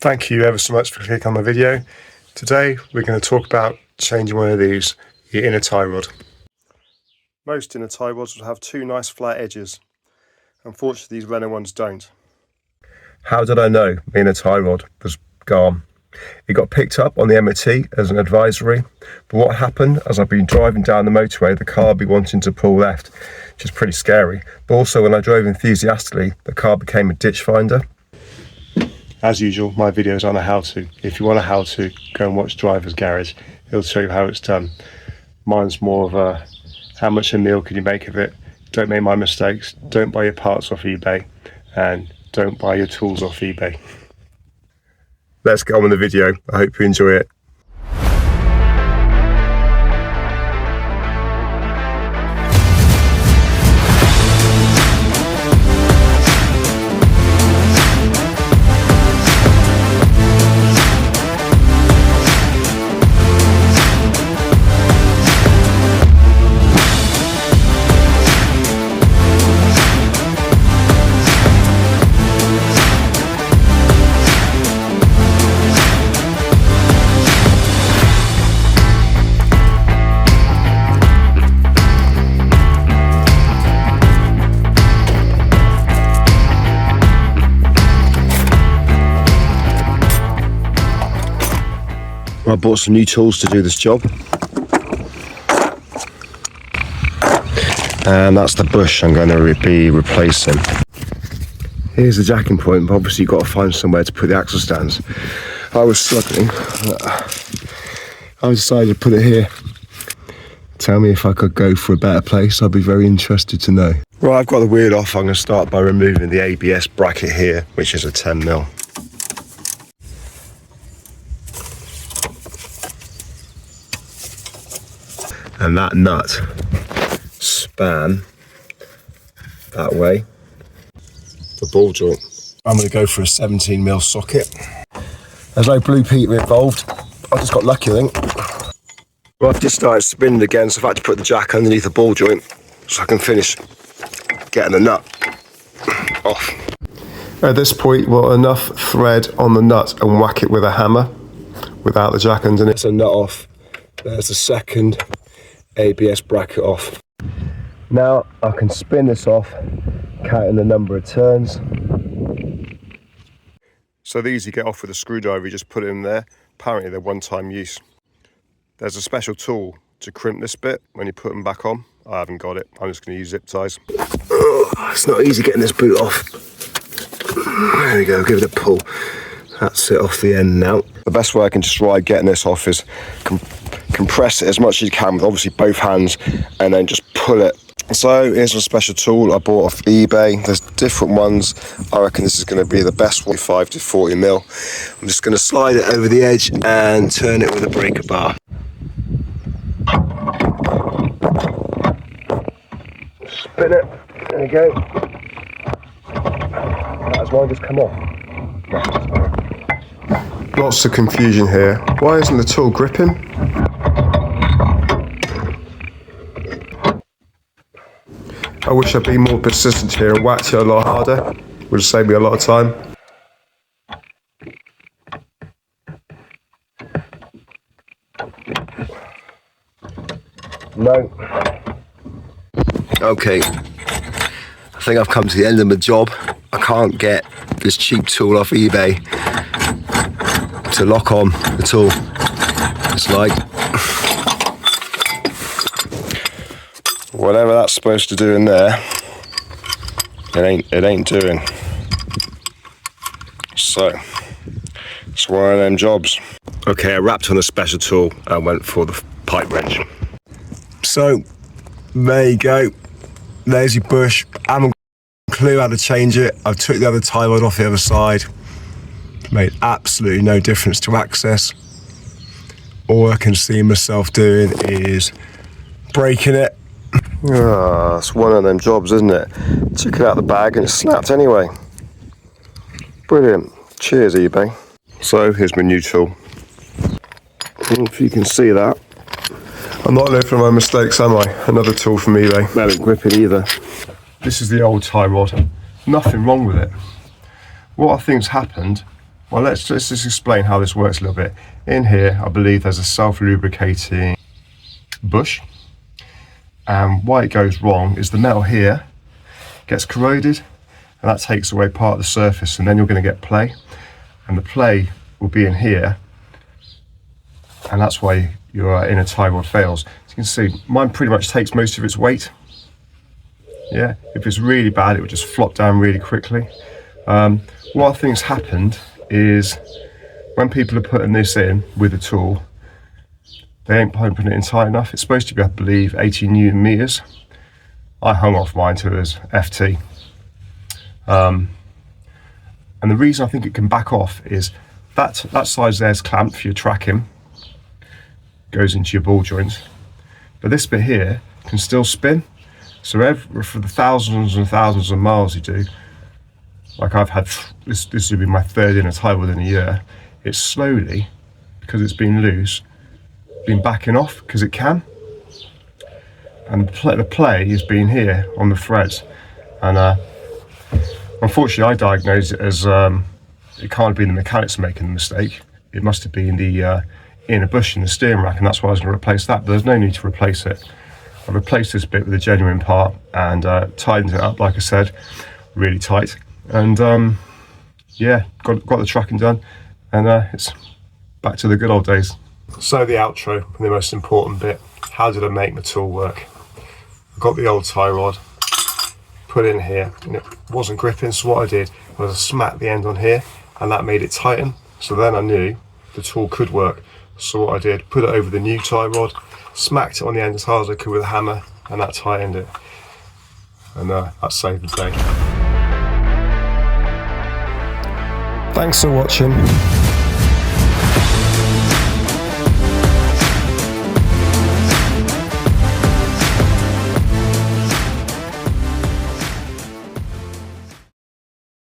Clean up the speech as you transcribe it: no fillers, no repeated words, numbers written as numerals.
Thank you ever so much for clicking on the video. Today we're going to talk about changing one of these, your inner tie rod. Most inner tie rods will have two nice flat edges. Unfortunately these Renault ones don't. How did I know my inner tie rod was gone? It got picked up on the MOT as an advisory, but what happened as I've been driving down the motorway, the car be wanting to pull left, which is pretty scary. But also when I drove enthusiastically, the car became a ditch finder. As usual, my videos aren't a how-to. If you want a how-to, go and watch Driver's Garage. It'll show you how it's done. Mine's more of a, how much a meal can you make of it? Don't make my mistakes. Don't buy your parts off eBay. And don't buy your tools off eBay. Let's get on with the video. I hope you enjoy it. I bought some new tools to do this job, and that's the bush I'm going to be replacing. Here's the jacking point, but obviously you've got to find somewhere to put the axle stands. I was struggling. I decided to put it here. Tell me if I could go for a better place, I'd be very interested to know. Right, I've got the wheel off. I'm going to start by removing the ABS bracket here, which is a 10mm. And that nut span that way, the ball joint. I'm going to go for a 17mm socket. There's no blue Peter involved. I just got lucky, I think. Well, I've just started spinning again, so I've had to put the jack underneath the ball joint so I can finish getting the nut off. At this point, you want enough thread on the nut and whack it with a hammer without the jack underneath. It's a nut off. There's the second ABS bracket off. Now I can spin this off, counting the number of turns. So these you get off with a screwdriver, you just put it in there. Apparently they're one-time use. There's a special tool to crimp this bit when you put them back on. I haven't got it, I'm just going to use zip ties. It's not easy getting this boot off. There we go, give it a pull. That's it off the end now. The best way I can just try getting this off is compress it as much as you can with obviously both hands and then just pull it. So here's a special tool I bought off eBay. There's different ones. I reckon this is going to be the best one, 5 to 40mm. I'm just going to slide it over the edge and turn it with a breaker bar. Spin it. There you go. That's why I just come off. Lots of confusion here. Why isn't the tool gripping? I wish I'd been more persistent here and whacked it a lot harder. Would have saved me a lot of time. No. Okay. I think I've come to the end of my job. I can't get this cheap tool off eBay to lock on the tool. It's like whatever that's supposed to do in there, it ain't doing. So it's one of them jobs. Okay, I wrapped on a special tool and went for the pipe wrench. So there you go. There's your bush. I haven't got a clue how to change it. I took the other tie rod off the other side. Made absolutely no difference to access. All I can see myself doing is breaking it. Ah, it's one of them jobs, isn't it? Took it out of the bag and it snapped anyway. Brilliant. Cheers, eBay. So here's my new tool. If you can see that. I'm not learning from my mistakes, am I? Another tool from eBay. They don't grip it either. This is the old tie rod. Nothing wrong with it. What I think's happened Well, let's just explain how this works a little bit. In here, I believe there's a self-lubricating bush, and why it goes wrong is the metal here gets corroded, and that takes away part of the surface, and then you're going to get play, and the play will be in here, and that's why your inner tie rod fails. As you can see, mine pretty much takes most of its weight. Yeah, if it's really bad, it would just flop down really quickly. What I think's happened is when people are putting this in with a tool, they ain't pumping it in tight enough. It's supposed to be, I believe, 80 Newton meters. I hung off mine to as FT. And the reason I think it can back off is that size there's clamped for your tracking, goes into your ball joints, but this bit here can still spin. So for the thousands and thousands of miles you do, like I've had, this would be my third inner tie within a year, it's slowly, because it's been loose, been backing off, because it can. And the play has been here on the threads. And unfortunately I diagnosed it as, it can't have been the mechanics making the mistake. It must have been the inner bush in the steering rack, and that's why I was going to replace that, but there's no need to replace it. I replaced this bit with a genuine part and tightened it up, like I said, really tight. And yeah, got the tracking done, and it's back to the good old days. So the outro, the most important bit, how did I make my tool work? I got the old tie rod, put it in here, and it wasn't gripping, so what I did was I smacked the end on here, and that made it tighten. So then I knew the tool could work. So what I did, put it over the new tie rod, smacked it on the end as hard as I could with a hammer, and that tightened it. And that saved the day. Thanks for watching.